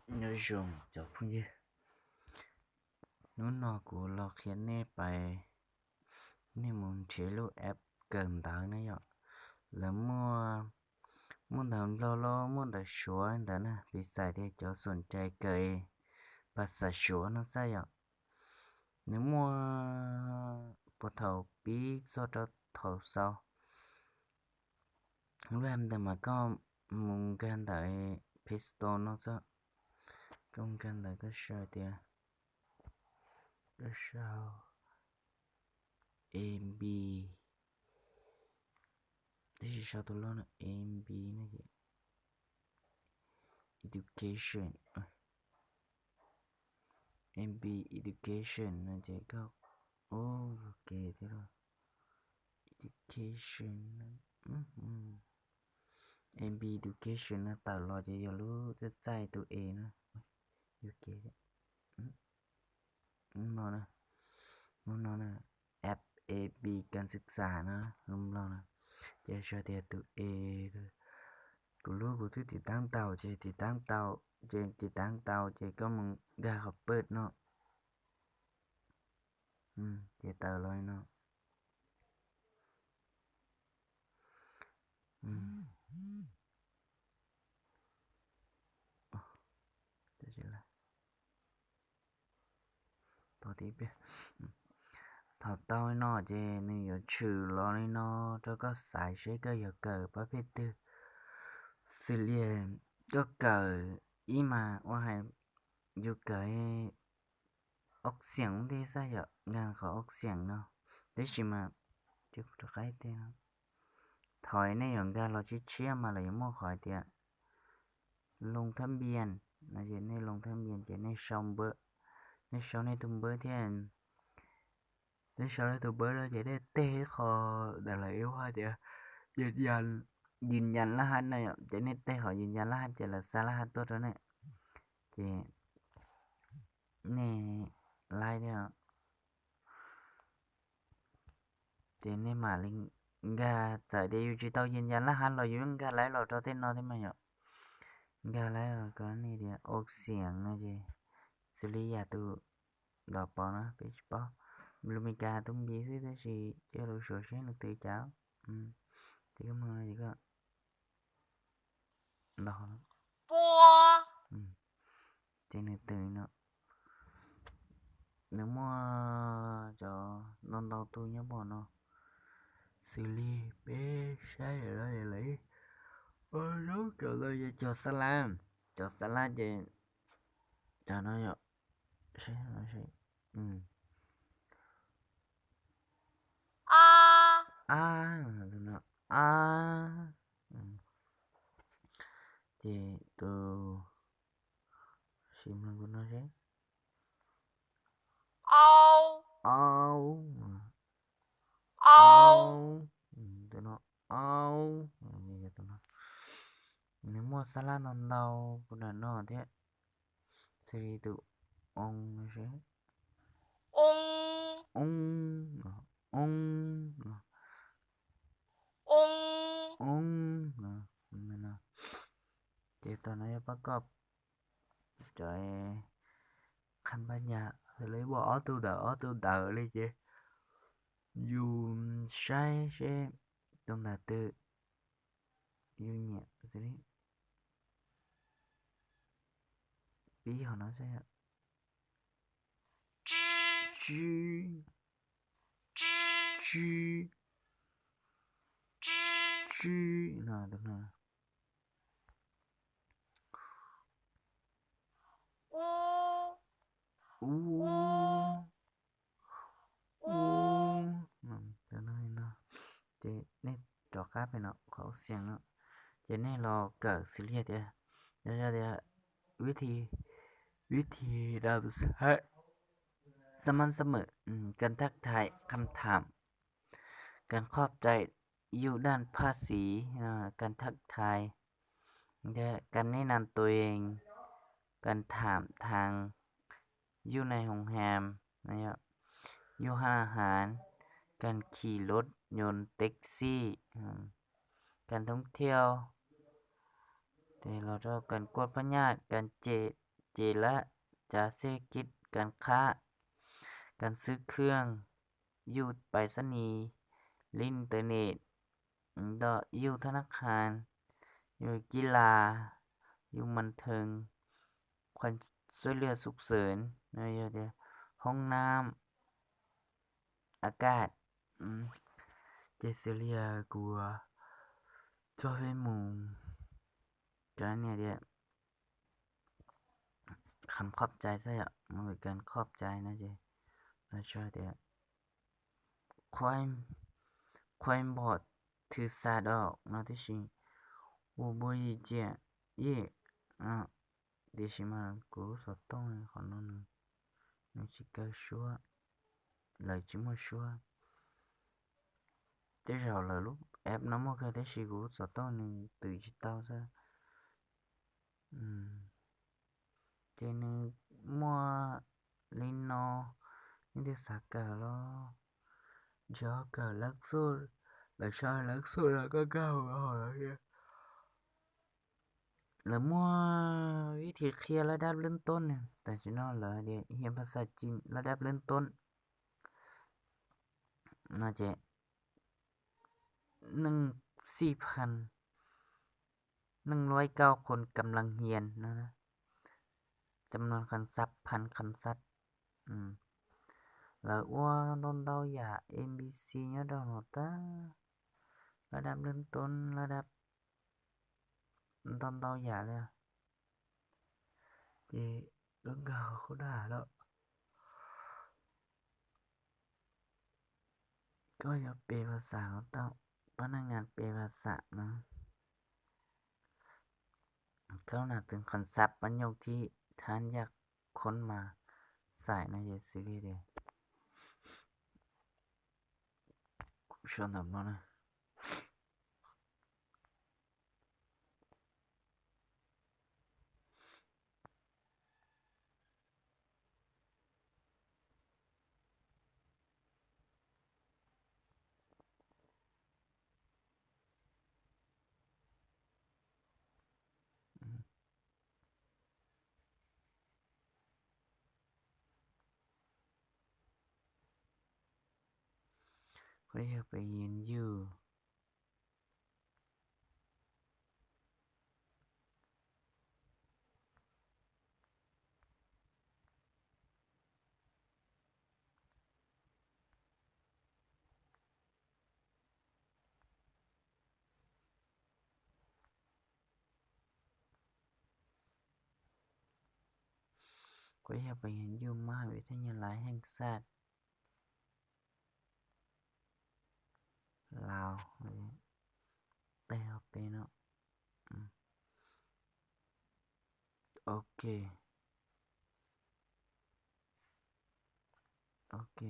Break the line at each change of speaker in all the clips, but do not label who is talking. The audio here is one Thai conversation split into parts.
nhớ dùng cho phun như nó nọ của lo khiến nè bài nên muốn chế lô app cần tới nó vậy là mua muốn thằng lo muốn thằng số đó nè vì xài để cho sồn trái cây và xài số nó sao vậy nếu mua bộ thầu bí cho thầu sau lúc em thì mà có muốn gan tại piston nó sao trong gan tại cái sợi tiền cái sao MB this is sao tôi lo nó MB này gì education MB education nó chỉ có ok thế rồi education MB education nó tạo lo cho lúc rất dài tụi nó ok nó nè FAB การศึกษานะลุงเรานะจะช่วยเดียตัวเอกูรู้กูที่ติดตั้งเตาเจติดตั้งเตาเจติดตั้งเตาเจก็มึงกาเขาเปิดเนาะเจเตาลอยเนาะจะเจอละต่อที่เปียถอดเตาเนาะเจนี่อยู่ชื่อรอเลยเนาะแล้วก็สายเช็คก็อย่าเกิดประเภทตื้อสิเลียก็เกิดอีมาว่าให้อยู่เกิดออกเสียงที่ใช่เหรองานเขาออกเสียงเนาะได้ชิมาจะพูดใครเต้ถอยในอย่างการเราชิเชี่ยมาเลยมั่วขอยเตี้ยลงทะเบียนนะเจในลงทะเบียนเจในช่องเบอร์ในช่องในตุ้มเบอร์ที่ในช่องในตุ้มเบอร์เราจะได้เตะคอแต่ละเอว่าเดี๋ยวยืนยันรหัสนะเจในเตะขอยืนยันรหัสเจละสารหัสตัวนั้นเจนี่ไล่เดียวเจในมาลิงกาจะเดี๋ยวจะต้องยืนยันรหัสเราอยู่กาไล่เราจะเต้นนอนที่ไหนอ่ะกาไล่เราก็นี่เดียวออกเสียงนะเจสุริยาตัวดอกปอนะเป็นปอลูมิกาตุ้มบีซิแต่สิเจ้ารู้สึกเช่นนึกตื่นเช้าที่ก็มาที่ก็ดอกปัวเจนึกตื่นเนาะnếu mà cho non đầu tôi nhớ bọn nó xử lý bé sai ở đây lấy nó trở lại cho salad thì cho nó nhở sẽ nó thì từ sim của nó sẽ ao tụi nó ao như tụi nó nếu mà salad non đầu của nó thế thì tụi ông nó sẽ ông thì tao nói bắt cọp trời khăn ba nhà thì lấy bỏ tôi đỡ đi chứ dù sai sẽ trong là tự dù nhẹ thế bí họ nói sẽ chứ nào được nào cho nên nó thì nên trò khác bên nó khó xem nó cho nên lo cỡ xử lý thì cho thì วิธีเราให้สม่ำเสมอการทักทายคำถามการขอบใจอยู่ด้านภาษีการทักทายการแนะนำตัวเองการถามทางอยู่ในโรงแรมนะครับอยู่ร้านอาหารการขี่รถยนต์แท็กซี่การท่องเที่ยวแต่เราจะการกวดพญาติการ เจละจะเศรษฐกิจการค้าการซื้อเครื่องอยู่ไปรษณีย์อินเทอร์เน็ตอยู่ธนาคารอยู่กีฬาอยู่บันเทิงความช่วยเหลือฉุกเฉินห้องน้ำอากาศเจสิเลียกัวชอบให้หมูการเนี่ยเดียคำขอบใจซะอ่ะมันเป็นการขอบใจนะเจแล้วช่วยเดียความบอดถือสาดอกนะที่ชิ我不意见耶啊这是嘛กูสอต้องของน้องนึกชิกาชัวเลยจิมัวชัวแต่เราเลยลูกแอปน้ำมันก็ได้ชิกูสอต้องนึงตื่นจิตเต้าซะเจนึกมัวลินโนนี่เดสักกะล้อจอกะลักซูแล้วชายลักซูแล้วก็ก้าวเอาแล้วเนี่ยแล้วมัววิธีเคลียร์ระดับเริ่มต้นเนี่ยแต่ฉันเหรอเดี๋ยวเรียนภาษาจีนระดับเริ่มต้นน่าจะ4,109 คนกำลังเรียนนะจำนวนคำศัพท์พันคำศัพท์แล้วว่าต้นเตาอย่า MBC เนี่ยดอกหนอตาระดับเริ่มต้นระดับต้นเตาอย่าเลยเจ๊ก็เก่าเขาด่าแล้วก็อย่าเปลภาษาเราต้องพนักงานเปลภาษานะเข้าหน้าถึงคอนเซปต์ประโยคที่ท่านอยากค้นมาใส่ในซีรีส์เดียวชวนทำแล้วนะก็อยากไปยืนอยู่ก็อยากไปยืนอยู่มหาวิทยาลัยแห่งชาติลาวแต่เอาไปเนาะโอเคโอเค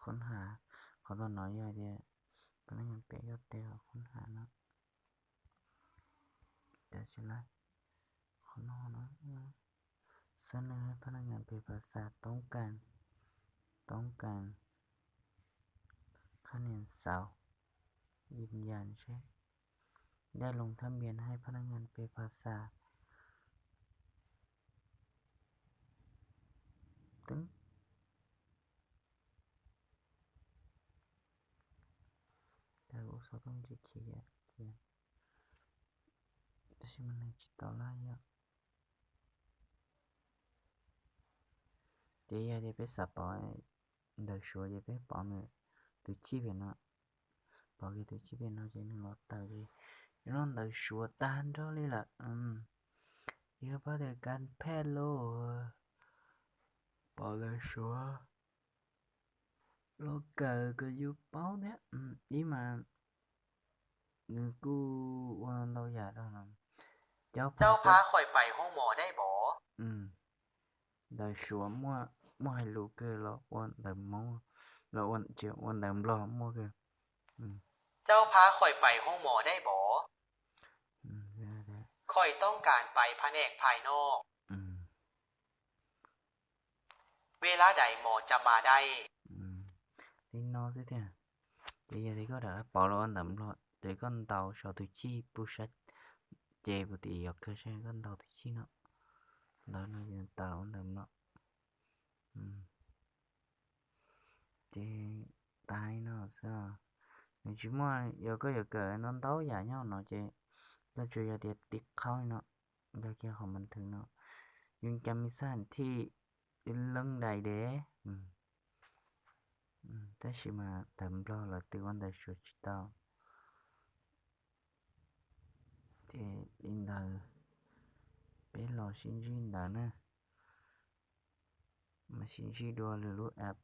ค้นหาขอตัวน้อยย่อยเดียวพนักงานเปยอดเดียวค้นหาเนาะเดี๋ยวชิไลขอนอนนะเสนอให้พนักงานเปภาษาต้องการคะแนนเสายืนยันใช่ได้ลงทะเบียนให้พนักงานเปภาษาตึ้งแต่อุตสาหกรรมจะเขียนแต่ชิมันในจิตตอลายะเดี๋ยวจะไปสับปอยเดี๋ยวชัวจะไปปอมเลยตัวชีเป็นเนาะปอกีตัวชีเป็นเนาะจะนึกว่าตายเลยย้อนเดี๋ยวชัวตานเท่าเลยล่ะเยอะประเดี๋ยวการแพทย์โลปอเลยชัวโลกเกิดก็อยู่เป้าเนี่ยý màกูวันเราอยากแล้วนะเจ้า
เจ้า
พา
พาข้อยไปห้องหมอได้บ่
ได้ชัวมั่วให้ลูกเกอแล้ววันเดิมมั่วแล้ววันเจียววันเดิมรอมั่วเกอ
เจ้าพาข้อยไปห้องหมอได้บ่
ได้
ข้อยต้องการไปแผนกภายนอกเวลาใดหมอจะมาได้
ลิ้นนอสิเถอะเดี๋ยวก็ได้ปอแล้ววันเดิมรอ để con tàu sở từ chi bu sát chè bù tì ở cơ xe con tàu từ chi nó đó là tàu đầm nó chè tai nó sao mình chỉ muốn giờ có giờ cỡ nó tàu giả nhau nó chè nó chưa giờ tiệt tiệt khói nó giờ kia không bình thường nó nhưng chăm san thì lưng đầy đế thế chỉ mà tầm lo là từ quan đại sửa chỉ tao thì in đời bé lò xin duyên đã nè mà xin duyên đua lừa lúc app